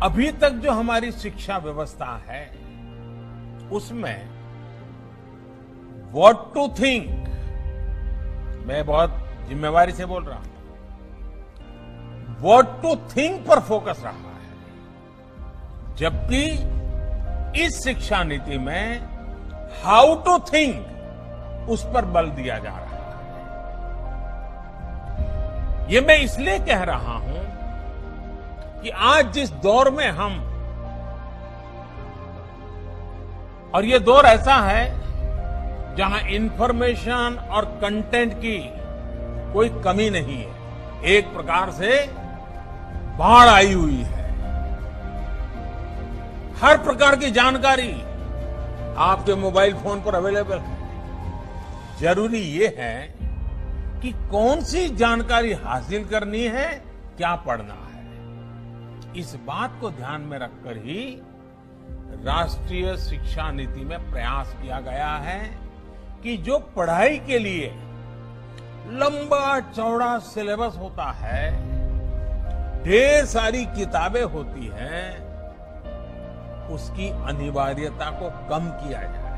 अभी तक जो हमारी शिक्षा व्यवस्था है उसमें व्हाट टू थिंक, मैं बहुत जिम्मेवारी से बोल रहा हूं, व्हाट टू थिंक पर फोकस रहा है, जबकि इस शिक्षा नीति में हाउ टू थिंक उस पर बल दिया जा रहा है। ये मैं इसलिए कह रहा हूं कि आज जिस दौर में हम, और ये दौर ऐसा है जहां इंफॉर्मेशन और कंटेंट की कोई कमी नहीं है, एक प्रकार से बाढ़ आई हुई है। हर प्रकार की जानकारी आपके मोबाइल फोन पर अवेलेबल है। जरूरी ये है कि कौन सी जानकारी हासिल करनी है, क्या पढ़ना है। इस बात को ध्यान में रखकर ही राष्ट्रीय शिक्षा नीति में प्रयास किया गया है कि जो पढ़ाई के लिए लंबा चौड़ा सिलेबस होता है, ढेर सारी किताबें होती हैं, उसकी अनिवार्यता को कम किया जाए।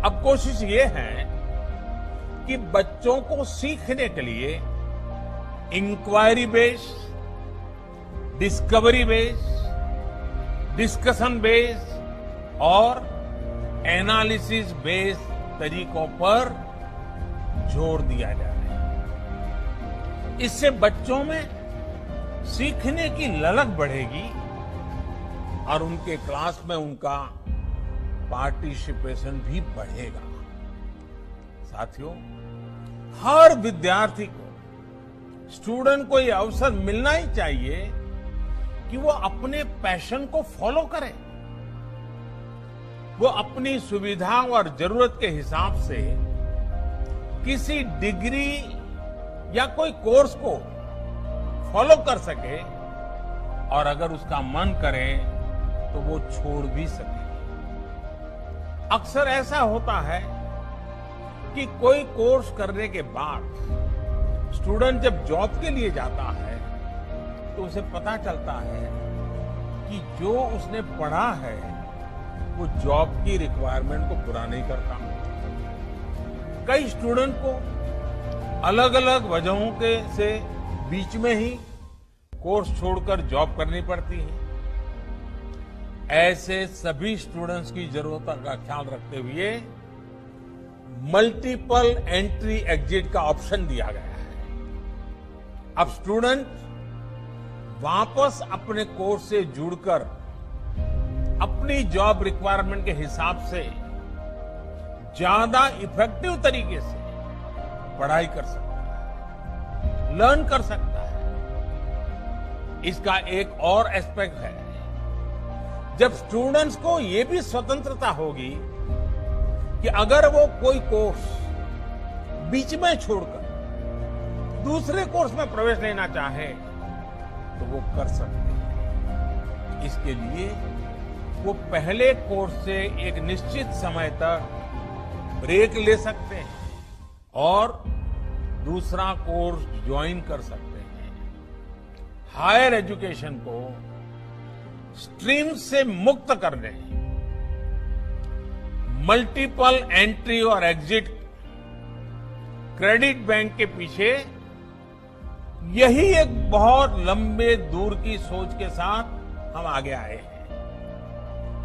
अब कोशिश ये है कि बच्चों को सीखने के लिए inquiry based, discovery based, discussion based और एनालिसिस बेस्ड तरीकों पर जोर दिया जाए। इससे बच्चों में सीखने की ललक बढ़ेगी और उनके क्लास में उनका पार्टिसिपेशन भी बढ़ेगा। साथियों, हर विद्यार्थी को, स्टूडेंट को यह अवसर मिलना ही चाहिए कि वो अपने पैशन को फॉलो करे। वो अपनी सुविधा और जरूरत के हिसाब से किसी डिग्री या कोई कोर्स को फॉलो कर सके और अगर उसका मन करे तो वो छोड़ भी सके। अक्सर ऐसा होता है कि कोई कोर्स करने के बाद स्टूडेंट जब जॉब के लिए जाता है तो उसे पता चलता है कि जो उसने पढ़ा है वो जॉब की रिक्वायरमेंट को पूरा नहीं करता। कई स्टूडेंट को अलग अलग वजहों के से बीच में ही कोर्स छोड़कर जॉब करनी पड़ती है। ऐसे सभी स्टूडेंट्स की जरूरतों का ख्याल रखते हुए मल्टीपल एंट्री एग्जिट का ऑप्शन दिया गया है। अब स्टूडेंट वापस अपने कोर्स से जुड़कर अपनी जॉब रिक्वायरमेंट के हिसाब से ज्यादा इफेक्टिव तरीके से पढ़ाई कर सकता है, लर्न कर सकता है। इसका एक और एस्पेक्ट है, जब स्टूडेंट्स को यह भी स्वतंत्रता होगी कि अगर वो कोई कोर्स बीच में छोड़कर दूसरे कोर्स में प्रवेश लेना चाहे तो वो कर सकते हैं। इसके लिए वो पहले कोर्स से एक निश्चित समय तक ब्रेक ले सकते हैं और दूसरा कोर्स ज्वाइन कर सकते हैं। हायर एजुकेशन को स्ट्रीम से मुक्त करने, मल्टीपल एंट्री और एग्जिट क्रेडिट बैंक के पीछे यही एक बहुत लंबे दूर की सोच के साथ हम आगे आए हैं।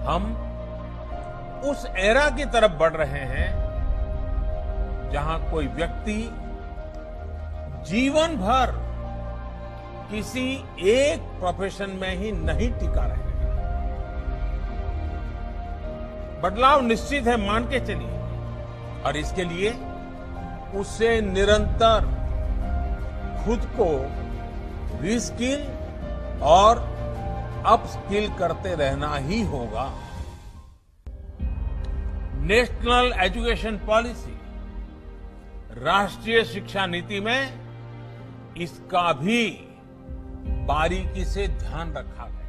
हम उस एरा की तरफ बढ़ रहे हैं जहां कोई व्यक्ति जीवन भर किसी एक प्रोफेशन में ही नहीं टिका रहेगा। बदलाव निश्चित है, मान के चलिए, और इसके लिए उसे निरंतर खुद को रीस्किल और अपस्किल करते रहना ही होगा। नेशनल एजुकेशन पॉलिसी, राष्ट्रीय शिक्षा नीति में इसका भी बारीकी से ध्यान रखा गया।